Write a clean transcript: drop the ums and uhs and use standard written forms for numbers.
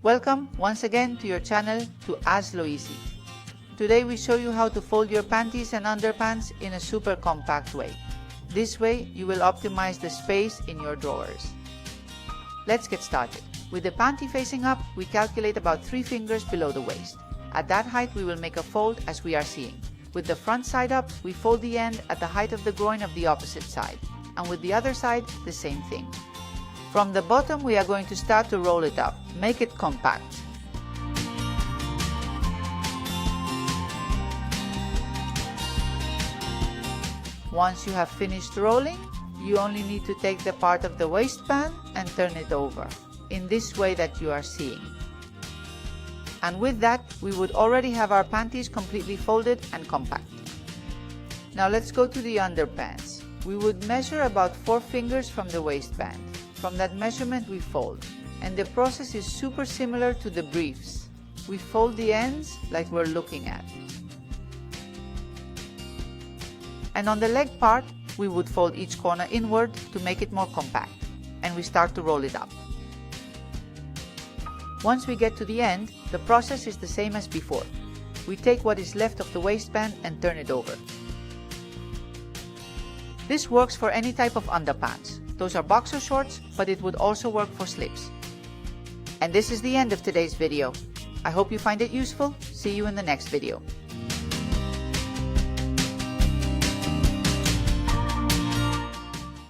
Welcome once again to your channel to HazloEasy. Today we show you how to fold your panties and underpants in a super compact way. This way you will optimize the space in your drawers. Let's get started. With the panty facing up, we calculate about 3 fingers below the waist. At that height we will make a fold as we are seeing. With the front side up, we fold the end at the height of the groin of the opposite side, and with the other side the same thing. From the bottom we are going to start to roll it up. Make it compact. Once you have finished rolling, you only need to take the part of the waistband and turn it over, in this way that you are seeing. And with that, we would already have our panties completely folded and compact. Now let's go to the underpants. We would measure about 4 fingers from the waistband. From that measurement we fold. And the process is super similar to the briefs. We fold the ends like we're looking at. And on the leg part, we would fold each corner inward to make it more compact. And we start to roll it up. Once we get to the end, the process is the same as before. We take what is left of the waistband and turn it over. This works for any type of underpants. Those are boxer shorts, but it would also work for slips. And this is the end of today's video. I hope you find it useful. See you in the next video.